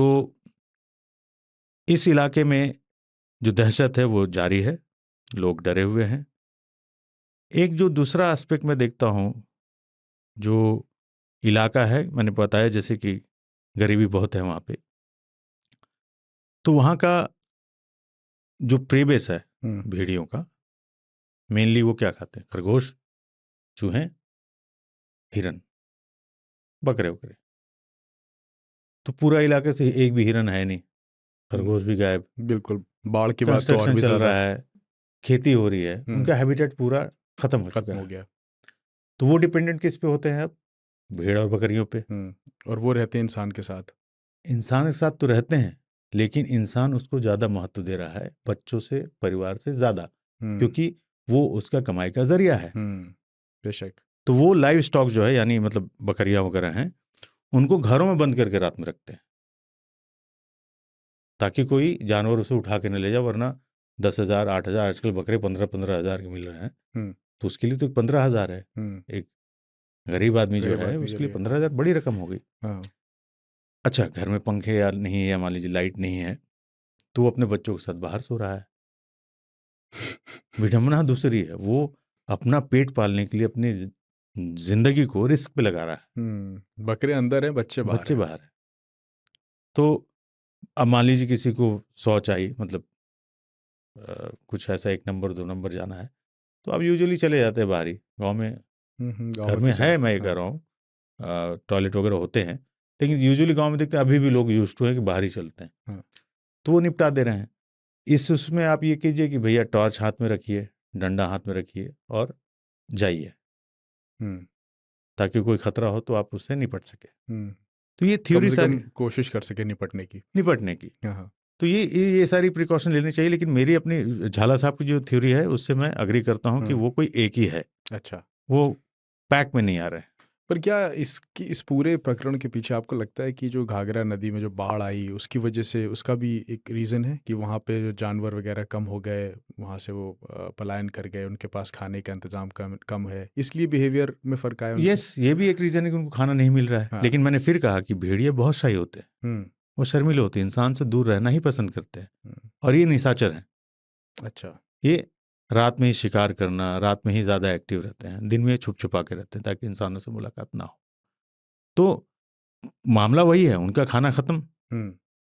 तो इस इलाके में जो दहशत है वो जारी है, लोग डरे हुए हैं। एक जो दूसरा एस्पेक्ट मैं देखता हूँ, जो इलाका है, मैंने बताया जैसे कि गरीबी बहुत है वहाँ पे, तो वहाँ का जो प्रेबेस है भेड़ियों का, मेनली वो क्या खाते हैं? खरगोश, चूहे, हिरन, बकरे वकरे। तो पूरा इलाके से एक भी हिरन है नहीं, खरगोश भी गायब, बिल्कुल। बाढ़ की बात तो और कंस्ट्रक्शन भी चल ज्यादा रहा है, खेती हो रही है, उनका हैबिटेट पूरा खत्म हो चुका खत्म हो है। गया। तो वो डिपेंडेंट किस पे होते हैं अब? भेड़ और बकरियों पे। और वो रहते हैं इंसान के साथ। इंसान के साथ तो रहते हैं, लेकिन इंसान उसको ज़्यादा महत्व दे रहा है, बच्चों से, परिवार से ज़्यादा, क्योंकि वो उसका कमाई का जरिया है। बेशक। तो वो लाइव स्टॉक जो है, यानी मतलब बकरियां वगैरह हैं, उनको घरों में बंद करके रात में रखते हैं, ताकि कोई जानवर उसे उठा के न ले जाए। वरना 10,000, 8,000, आजकल बकरे 15-15 हज़ार के मिल रहे हैं, तो उसके लिए तो 15,000 है। एक गरीब आदमी जो है उसके लिए 15,000 बड़ी रकम हो गई। अच्छा, घर में पंखे या नहीं है, या मान लीजिए लाइट नहीं है, तो वो अपने बच्चों के साथ बाहर सो रहा है। विडंबना दूसरी है, वो अपना पेट पालने के लिए अपनी जिंदगी को रिस्क पे लगा रहा है। बकरे अंदर है, बच्चे बच्चे बाहर बाहर है। तो अब मान लीजिए किसी को 100 चाहिए, मतलब कुछ ऐसा 1 नंबर 2 नंबर जाना है, तो आप यूजुअली चले जाते हैं बाहर ही। गाँव में, घर में है, मैं ये कह रहा हूँ, टॉयलेट वगैरह होते हैं, लेकिन यूजुअली गाँव में देखते हैं अभी भी लोग यूज्ड टू हैं कि बाहर ही चलते हैं। तो वो निपटा दे रहे हैं। उसमें आप ये कीजिए कि भैया टॉर्च हाथ में रखिए, डंडा हाथ में रखिए और जाइए, ताकि कोई खतरा हो तो आप उससे निपट सके। तो ये कम थ्योरी से सारी कम कोशिश कर सके निपटने की। तो ये सारी प्रिकॉशन लेनी चाहिए। लेकिन मेरी अपनी झाला साहब की जो थ्योरी है उससे मैं अग्री करता हूँ कि वो कोई एक ही है। अच्छा, वो पैक में नहीं आ रहे हैं। पर क्या इस पूरे प्रकरण के पीछे आपको लगता है कि जो घाघरा नदी में जो बाढ़ आई उसकी वजह से उसका भी एक रीज़न है कि वहाँ पे जो जानवर वगैरह कम हो गए, वहाँ से वो पलायन कर गए, उनके पास खाने का इंतजाम कम है, इसलिए बिहेवियर में फ़र्क आया उनके? यस, ये भी एक रीज़न है कि उनको खाना नहीं मिल रहा है। लेकिन मैंने फिर कहा कि भेड़िए बहुत शाही होते हैं, वो शर्मीले होते हैं, इंसान से दूर रहना ही पसंद करते हैं, और ये निशाचर हैं। अच्छा। ये रात में ही शिकार करना, रात में ही ज़्यादा एक्टिव रहते हैं, दिन में छुप छुपा के रहते हैं ताकि इंसानों से मुलाकात ना हो। तो मामला वही है, उनका खाना खत्म,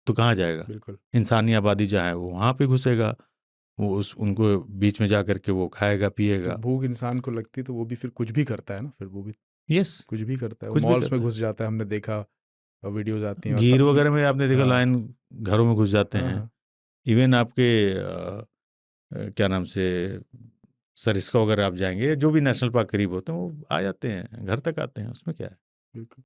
तो कहाँ जाएगा? बिल्कुल। इंसानी आबादी जहाँ है वो वहाँ पे घुसेगा, वो उनको बीच में जा करके वो खाएगा तो पिएगा। भूख इंसान को लगती तो वो भी फिर कुछ भी करता है ना, फिर वो भी यस, कुछ भी करता है, वो कुछ भी मॉल्स में करता है। घुस जाता है, हमने देखा, वीडियोज आती हैं गीर वगैरह में आपने देखा, लायन घरों में घुस जाते हाँ, हैं। हाँ। इवन आपके क्या नाम से, सरिस्का वगैरह आप जाएंगे, जो भी नेशनल पार्क करीब होते हैं, वो आ जाते हैं, घर तक आते हैं, उसमें क्या है? बिल्कुल।